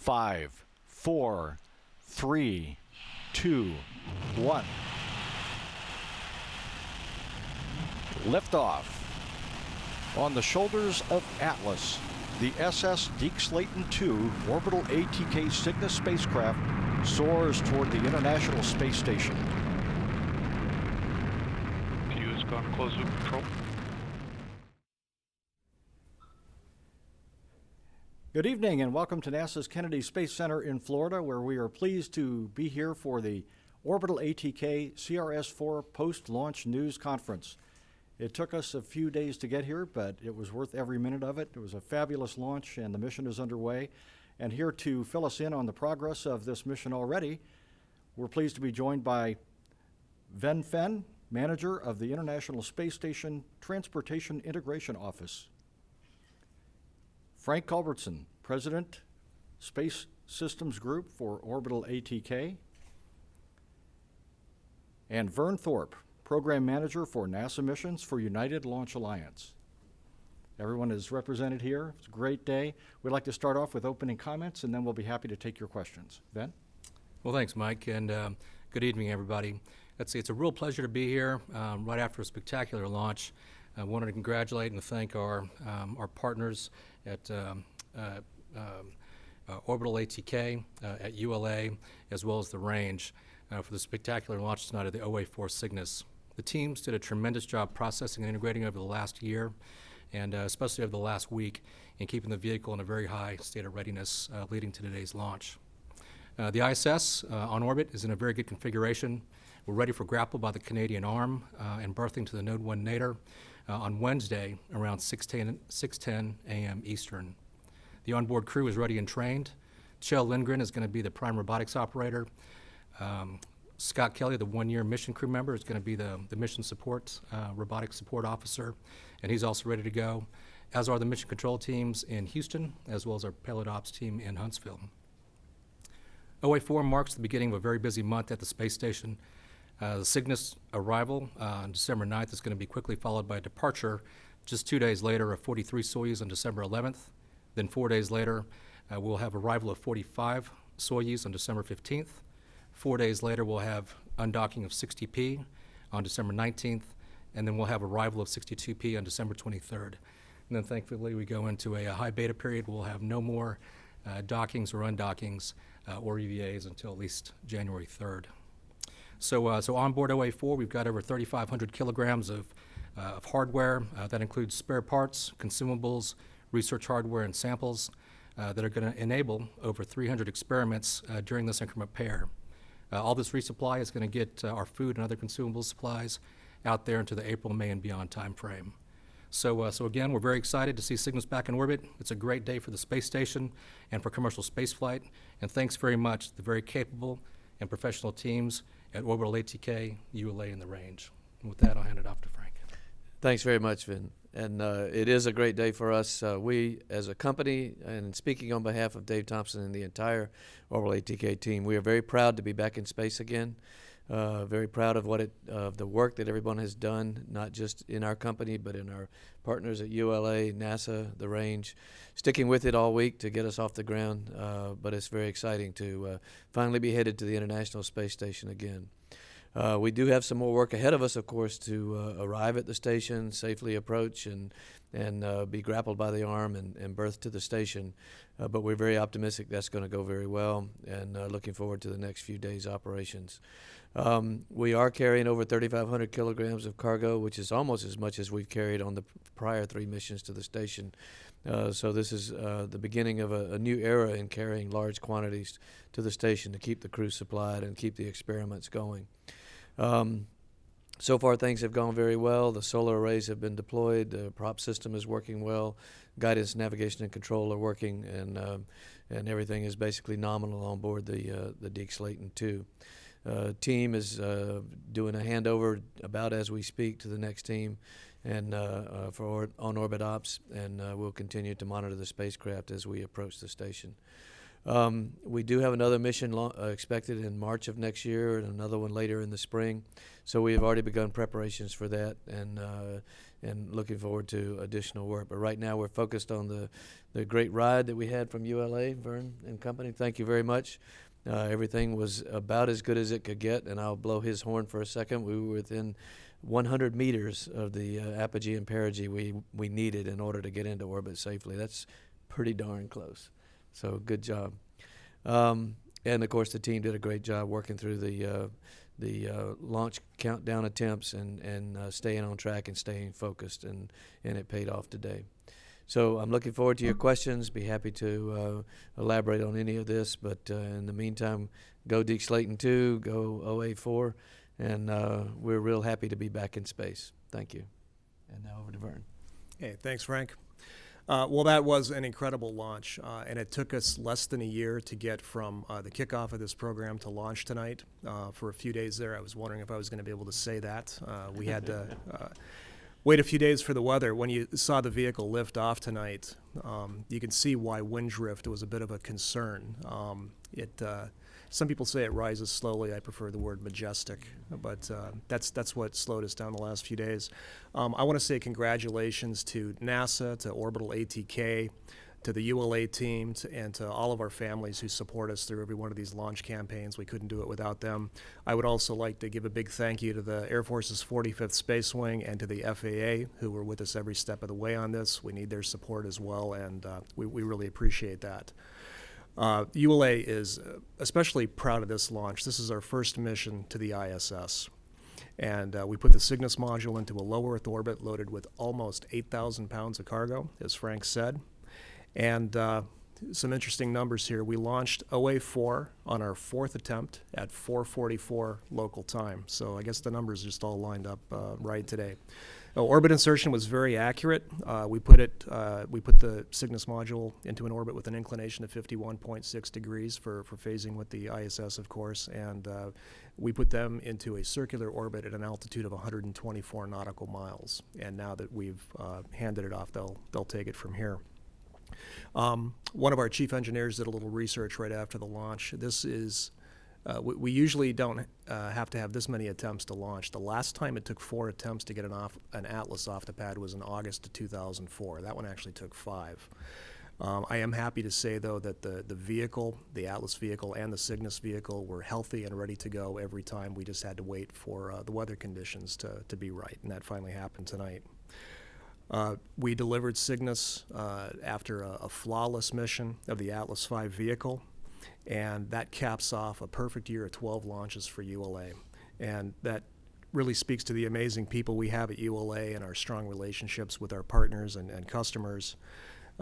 5, 4, 3, 2, 1. Liftoff. On the shoulders of Atlas, the SS Deke Slayton II Orbital ATK Cygnus spacecraft soars toward the International Space Station. Use gun closed loop control. Good evening and welcome to NASA's Kennedy Space Center in Florida, where we are pleased to be here for the Orbital ATK CRS-4 Post-Launch News Conference. It took us a few days to get here, but it was worth every minute of it. It was a fabulous launch and the mission is underway. And here to fill us in on the progress of this mission already, we're pleased to be joined by Ven Feng, Manager of the International Space Station Transportation Integration Office. Frank Culbertson, President, Space Systems Group for Orbital ATK. And Vern Thorpe, Program Manager for NASA Missions for United Launch Alliance. Everyone is represented here. It's a great day. We'd like to start off with opening comments, and then we'll be happy to take your questions. Ven? Well, thanks, Mike, and good evening, everybody. It's a real pleasure to be here right after a spectacular launch. I wanted to congratulate and thank our partners at Orbital ATK, at ULA, as well as the range for the spectacular launch tonight of the OA4 Cygnus. The teams did a tremendous job processing and integrating over the last year, and especially over the last week, in keeping the vehicle in a very high state of readiness leading to today's launch. The ISS on orbit is in a very good configuration. We're ready for grapple by the Canadian arm and berthing to the Node 1 nadir on Wednesday around 6:10 a.m. Eastern. The onboard crew is ready and trained. Kjell Lindgren is going to be the prime robotics operator. Scott Kelly, the one-year mission crew member, is going to be the mission support, robotic support officer, and he's also ready to go, as are the mission control teams in Houston, as well as our payload ops team in Huntsville. OA4 marks the beginning of a very busy month at the space station. The Cygnus arrival on December 9th is going to be quickly followed by a departure just 2 days later of 43 Soyuz on December 11th. Then 4 days later, we'll have arrival of 45 Soyuz on December 15th. 4 days later, we'll have undocking of 60P on December 19th, and then we'll have arrival of 62P on December 23rd. And then thankfully, we go into a high beta period. We'll have no more dockings or undockings or EVAs until at least January 3rd. So on board OA4, we've got over 3,500 kilograms of hardware. That includes spare parts, consumables, research hardware, and samples that are going to enable over 300 experiments during this increment pair. All this resupply is going to get our food and other consumable supplies out there into the April, May, and beyond time frame. So again, we're very excited to see Cygnus back in orbit. It's a great day for the space station and for commercial spaceflight. And thanks very much to the very capable and professional teams at Orbital ATK, ULA, and the range. And with that, I'll hand it off to Frank. Thanks very much, Vin. And it is a great day for us. We, as a company, and speaking on behalf of Dave Thompson and the entire Orbital ATK team, we are very proud to be back in space again. Very proud of the work that everyone has done, not just in our company, but in our partners at ULA, NASA, the range, sticking with it all week to get us off the ground. But it's very exciting to finally be headed to the International Space Station again. We do have some more work ahead of us, of course, to arrive at the station, safely approach, and be grappled by the arm and berthed to the station. But we're very optimistic that's going to go very well, and looking forward to the next few days' operations. We are carrying over 3,500 kilograms of cargo, which is almost as much as we've carried on the prior 3 missions to the station. So this is the beginning of a new era in carrying large quantities to the station to keep the crew supplied and keep the experiments going. So far, things have gone very well. The solar arrays have been deployed. The prop system is working well. Guidance, navigation, and control are working, and everything is basically nominal on board the Deke Slayton II. Team is doing a handover about as we speak to the next team, and on-orbit ops, and we'll continue to monitor the spacecraft as we approach the station. We do have another mission expected in March of next year and another one later in the spring. So we have already begun preparations for that and looking forward to additional work. But right now we're focused on the great ride that we had from ULA, Vern and company. Thank you very much. Everything was about as good as it could get, and I'll blow his horn for a second. We were within 100 meters of the apogee and perigee we needed in order to get into orbit safely. That's pretty darn close. So good job. And of course, the team did a great job working through the launch countdown attempts and staying on track and staying focused, and it paid off today. So I'm looking forward to your questions. Be happy to elaborate on any of this. But in the meantime, go Deke Slayton 2, go OA4, and we're real happy to be back in space. Thank you. And now over to Vern. Hey, thanks, Frank. Well, that was an incredible launch, and it took us less than a year to get from the kickoff of this program to launch tonight. For a few days there, I was wondering if I was going to be able to say that. We had to wait a few days for the weather. When you saw the vehicle lift off tonight, you can see why wind drift was a bit of a concern. Some people say it rises slowly. I prefer the word majestic, but that's what slowed us down the last few days. I want to say congratulations to NASA, to Orbital ATK, to the ULA team, and to all of our families who support us through every one of these launch campaigns. We couldn't do it without them. I would also like to give a big thank you to the Air Force's 45th Space Wing and to the FAA, who were with us every step of the way on this. We need their support as well, and we really appreciate that. ULA is especially proud of this launch. This is our first mission to the ISS. And we put the Cygnus module into a low Earth orbit loaded with almost 8,000 pounds of cargo, as Frank said. And some interesting numbers here. We launched OA4 on our 4th attempt at 4:44 local time. So I guess the numbers just all lined up right today. Orbit insertion was very accurate. We put the Cygnus module into an orbit with an inclination of 51.6 degrees for phasing with the ISS, of course, and we put them into a circular orbit at an altitude of 124 nautical miles. And now that we've handed it off, they'll take it from here. One of our chief engineers did a little research right after the launch. This is we usually don't have to have this many attempts to launch. The last time it took 4 attempts to get an Atlas off the pad was in August of 2004. That one actually took 5. I am happy to say, though, that the vehicle, the Atlas vehicle and the Cygnus vehicle, were healthy and ready to go every time. We just had to wait for the weather conditions to be right, and that finally happened tonight. We delivered Cygnus after a flawless mission of the Atlas V vehicle. And that caps off a perfect year of 12 launches for ULA. And that really speaks to the amazing people we have at ULA and our strong relationships with our partners and customers.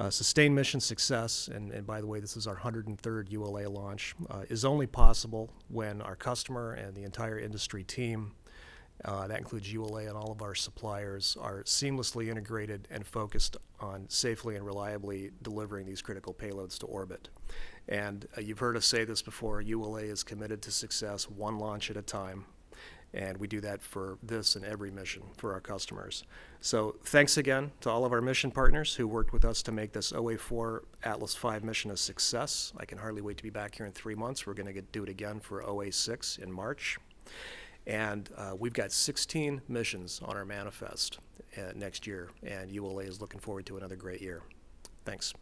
Sustained mission success, and by the way, this is our 103rd ULA launch, is only possible when our customer and the entire industry team, that includes ULA and all of our suppliers, are seamlessly integrated and focused on safely and reliably delivering these critical payloads to orbit. And you've heard us say this before, ULA is committed to success one launch at a time, and we do that for this and every mission for our customers. So thanks again to all of our mission partners who worked with us to make this OA4 Atlas V mission a success. I can hardly wait to be back here in 3 months. We're going to do it again for OA6 in March. And we've got 16 missions on our manifest next year, and ULA is looking forward to another great year. Thanks.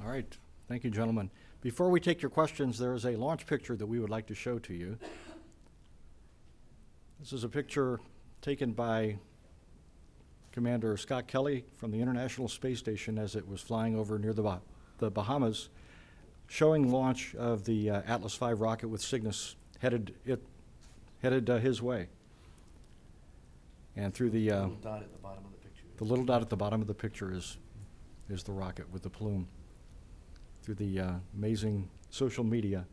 All right. Thank you, gentlemen. Before we take your questions, there is a launch picture that we would like to show to you. This is a picture taken by Commander Scott Kelly from the International Space Station as it was flying over near the Bahamas, showing launch of the Atlas V rocket with Cygnus headed his way. And through the Little dot at the bottom of the picture. The little dot at the bottom of the picture is the rocket with the plume. Through the amazing social media,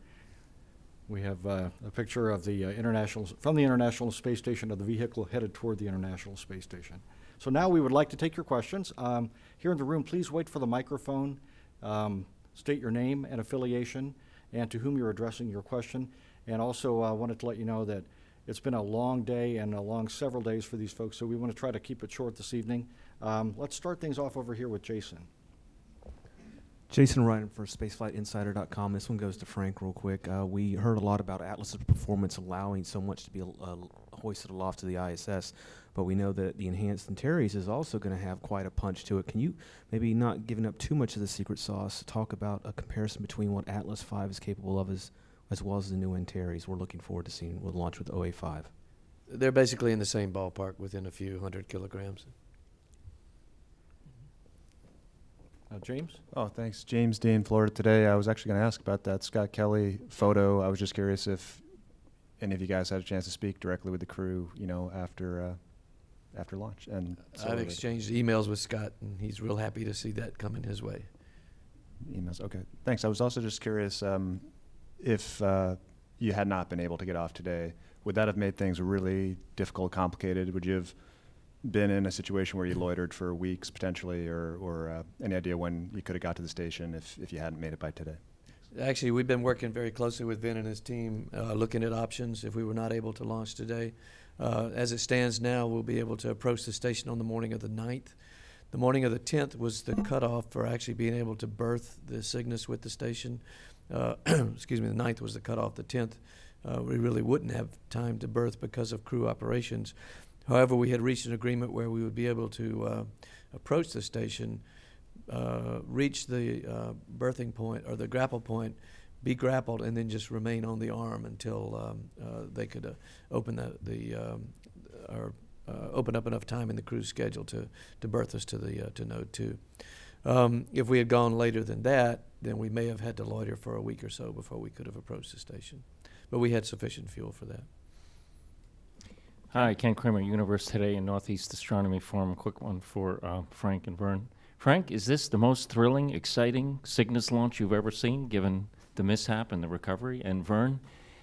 we have a picture of from the International Space Station of the vehicle headed toward the International Space Station. So now we would like to take your questions. Here in the room, please wait for the microphone. State your name and affiliation and to whom you're addressing your question. And also wanted to let you know that it's been a long day and a long several days for these folks, so we want to try to keep it short this evening. Let's start things off over here with Jason. Jason Ryan for SpaceflightInsider.com. This one goes to Frank real quick. We heard a lot about Atlas's performance allowing so much to be hoisted aloft to the ISS, but we know that the enhanced Antares is also going to have quite a punch to it. Can you, maybe not giving up too much of the secret sauce, talk about a comparison between what Atlas V is capable of as well as the new Antares we're looking forward to seeing with launch with OA5? They're basically in the same ballpark, within a few 100 kilograms. James? Oh, thanks. James Dean, Florida Today. I was actually going to ask about that Scott Kelly photo. I was just curious if any of you guys had a chance to speak directly with the crew, after launch. And I've exchanged emails with Scott, and he's real happy to see that coming his way. Emails. Okay, thanks. I was also just curious if you had not been able to get off today, would that have made things really difficult, complicated? Would you have been in a situation where you loitered for weeks potentially, or any idea when you could have got to the station if you hadn't made it by today? Actually, we've been working very closely with Ven and his team, looking at options if we were not able to launch today. As it stands now, we'll be able to approach the station on the morning of the 9th. The morning of the 10th was the cutoff for actually being able to berth the Cygnus with the station. Excuse me, the 9th was the cutoff. The 10th, we really wouldn't have time to berth because of crew operations. However, we had reached an agreement where we would be able to approach the station, reach the berthing point or the grapple point, be grappled, and then just remain on the arm until they could open open up enough time in the crew's schedule to berth us to Node 2. If we had gone later than that, then we may have had to loiter for a week or so before we could have approached the station. But we had sufficient fuel for that. Hi, Ken Kramer, Universe Today and Northeast Astronomy Forum. A quick one for Frank and Vern. Frank, is this the most thrilling, exciting Cygnus launch you've ever seen, given the mishap and the recovery? And Vern,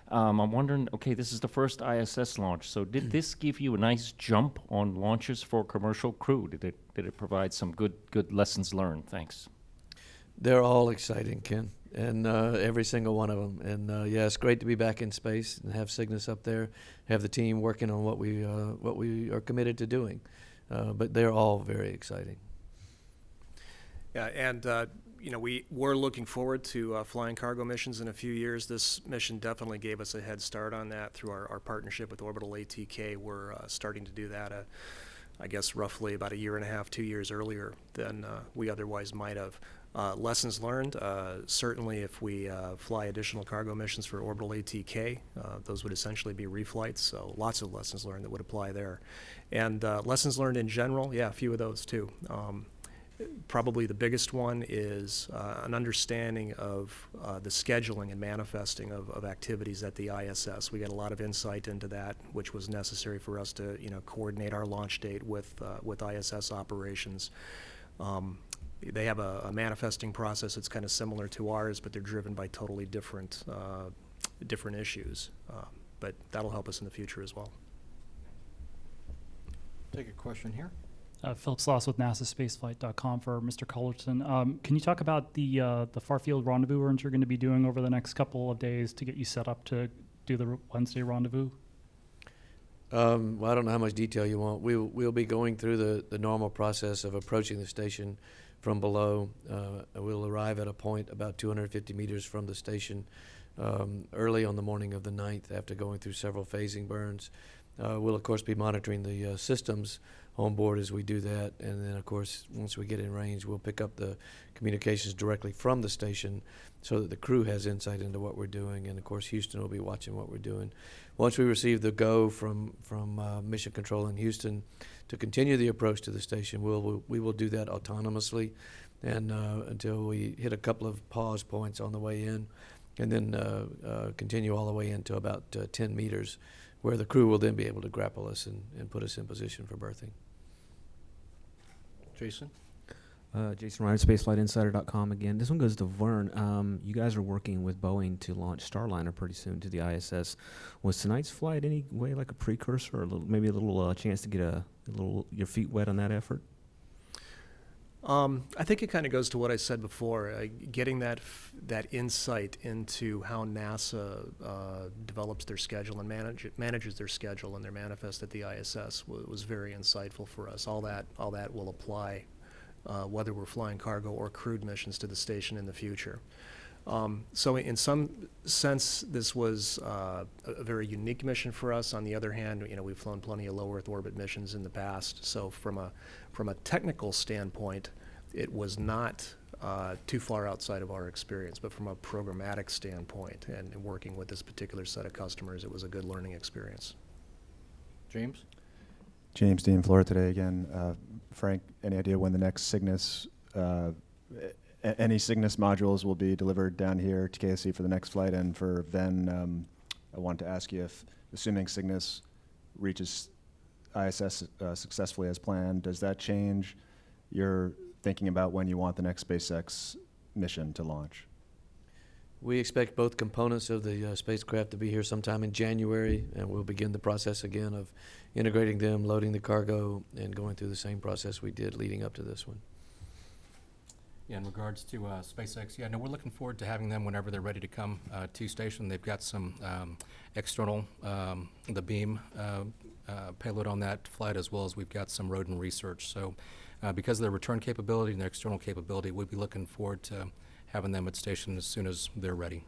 I'm wondering, okay, this is the first ISS launch, so did this give you a nice jump on launches for commercial crew? Did it provide some good lessons learned? Thanks. They're all exciting, Ken, and every single one of them. And yeah, it's great to be back in space and have Cygnus up there, have the team working on what we are committed to doing. But they're all very exciting. Yeah, and we're looking forward to flying cargo missions in a few years. This mission definitely gave us a head start on that through our partnership with Orbital ATK. We're starting to do that, I guess, roughly about 1.5 years, 2 years earlier than we otherwise might have. Lessons learned, certainly if we fly additional cargo missions for Orbital ATK, those would essentially be reflights, so lots of lessons learned that would apply there. And lessons learned in general, yeah, a few of those too. Probably the biggest one is an understanding of the scheduling and manifesting of activities at the ISS. We got a lot of insight into that, which was necessary for us to coordinate our launch date with ISS operations. They have a manifesting process that's kind of similar to ours, but they're driven by totally different issues. But that'll help us in the future as well. Take a question here. Philip Sloss with NASAspaceflight.com for Mr. Culbertson. Can you talk about the far-field rendezvous runs you're going to be doing over the next couple of days to get you set up to do the Wednesday rendezvous? Well, I don't know how much detail you want. We'll be going through the normal process of approaching the station from below. We'll arrive at a point about 250 meters from the station early on the morning of the 9th after going through several phasing burns. We'll, of course, be monitoring the systems on board as we do that. And then, of course, once we get in range, we'll pick up the communications directly from the station so that the crew has insight into what we're doing. And, of course, Houston will be watching what we're doing. Once we receive the go from Mission Control in Houston to continue the approach to the station, we will do that autonomously and until we hit a couple of pause points on the way in, and then continue all the way into about 10 meters, where the crew will then be able to grapple us and put us in position for berthing. Jason? Jason Ryan, SpaceflightInsider.com again. This one goes to Vern. You guys are working with Boeing to launch Starliner pretty soon to the ISS. Was tonight's flight any way like a precursor, or maybe a little chance to get your feet wet on that effort? I think it kind of goes to what I said before. Getting that insight into how NASA develops their schedule and manages their schedule and their manifest at the ISS was very insightful for us. All that will apply whether we're flying cargo or crewed missions to the station in the future. So in some sense, this was a very unique mission for us. On the other hand, we've flown plenty of low Earth orbit missions in the past. So from a technical standpoint, it was not too far outside of our experience. But from a programmatic standpoint and working with this particular set of customers, it was a good learning experience. James? James Dean, Florida Today again. Frank, any idea when the next Cygnus, any Cygnus modules will be delivered down here to KSC for the next flight? And for Ven, I wanted to ask you if, assuming Cygnus reaches ISS successfully as planned, does that change your thinking about when you want the next SpaceX mission to launch? We expect both components of the spacecraft to be here sometime in January, and we'll begin the process again of integrating them, loading the cargo, and going through the same process we did leading up to this one. Yeah, in regards to SpaceX, yeah, no, we're looking forward to having them whenever they're ready to come to station. They've got some external, the beam payload on that flight, as well as we've got some rodent research. So because of their return capability and their external capability, we'll be looking forward to having them at station as soon as they're ready.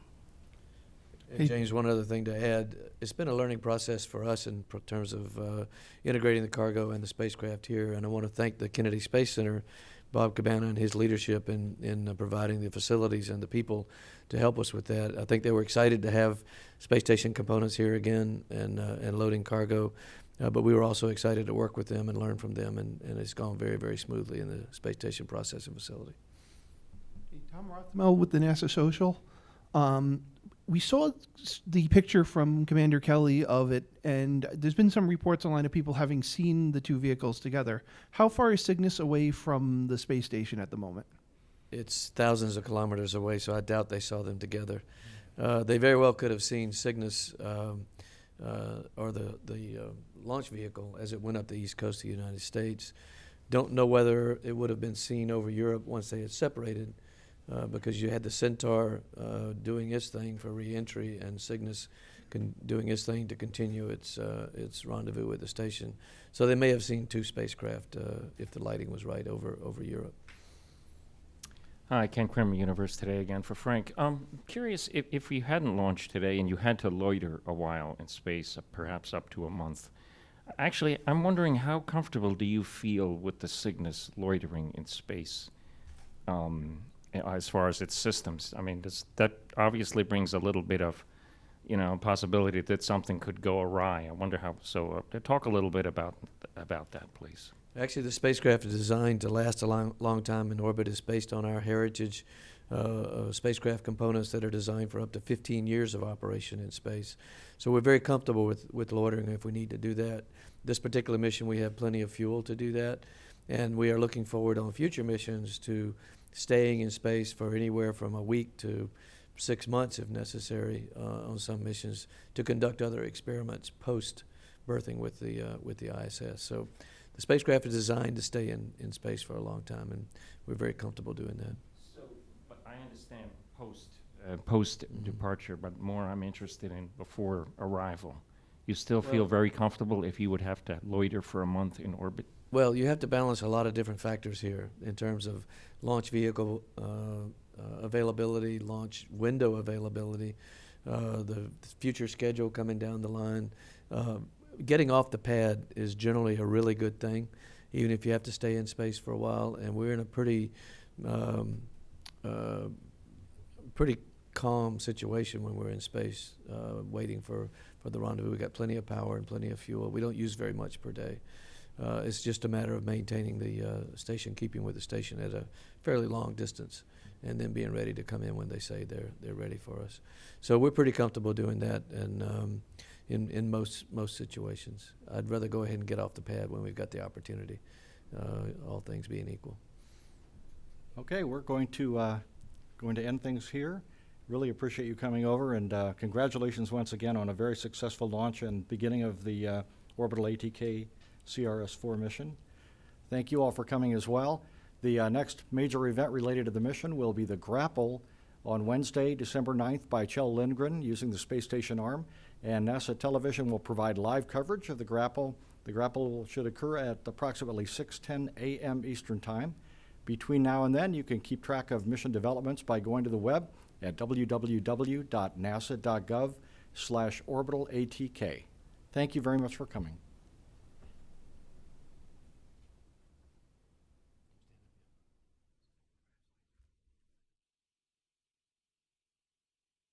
And James, one other thing to add, it's been a learning process for us in terms of integrating the cargo and the spacecraft here, and I want to thank the Kennedy Space Center, Bob Cabana, and his leadership in providing the facilities and the people to help us with that. I think they were excited to have space station components here again and loading cargo, but we were also excited to work with them and learn from them, and it's gone very, very smoothly in the space station processing facility. Tom Rothmel with the NASA Social. We saw the picture from Commander Kelly of it, and there's been some reports online of people having seen the two vehicles together. How far is Cygnus away from the space station at the moment? It's thousands of kilometers away, so I doubt they saw them together. They very well could have seen Cygnus or the launch vehicle as it went up the east coast of the United States. Don't know whether it would have been seen over Europe once they had separated. Because you had the Centaur doing its thing for re-entry and Cygnus doing its thing to continue its rendezvous with the station. So they may have seen two spacecraft if the lighting was right over Europe. Hi, Ken Kramer, Universe Today again for Frank. Curious if you hadn't launched today and you had to loiter a while in space, perhaps up to a month. Actually, I'm wondering how comfortable do you feel with the Cygnus loitering in space? As far as its systems, I mean, that obviously brings a little bit of, possibility that something could go awry. I wonder how. So, talk a little bit about that, please. Actually, the spacecraft is designed to last a long time in orbit. It's based on our heritage spacecraft components that are designed for up to 15 years of operation in space. So we're very comfortable with loitering if we need to do that. This particular mission, we have plenty of fuel to do that, and we are looking forward on future missions to staying in space for anywhere from a week to 6 months, if necessary, on some missions to conduct other experiments post-berthing with the ISS. So the spacecraft is designed to stay in space for a long time, and we're very comfortable doing that. So, but I understand post departure, but more I'm interested in before arrival. You still feel very comfortable if you would have to loiter for a month in orbit? Well, you have to balance a lot of different factors here in terms of launch vehicle availability, launch window availability, the future schedule coming down the line. Getting off the pad is generally a really good thing, even if you have to stay in space for a while. And we're in a pretty calm situation when we're in space, waiting for the rendezvous. We've got plenty of power and plenty of fuel. We don't use very much per day. It's just a matter of maintaining the station, keeping with the station at a fairly long distance, and then being ready to come in when they say they're ready for us. So we're pretty comfortable doing that, and in most situations, I'd rather go ahead and get off the pad when we've got the opportunity, all things being equal. Okay, we're going to end things here. Really appreciate you coming over, and congratulations once again on a very successful launch and beginning of the Orbital ATK CRS-4 mission. Thank you all for coming as well. The next major event related to the mission will be the Grapple on Wednesday, December 9th by Kjell Lindgren using the space station arm, and NASA Television will provide live coverage of the Grapple. The Grapple should occur at approximately 6:10 a.m. Eastern Time. Between now and then, you can keep track of mission developments by going to the web at www.nasa.gov/orbitalatk. Thank you very much for coming.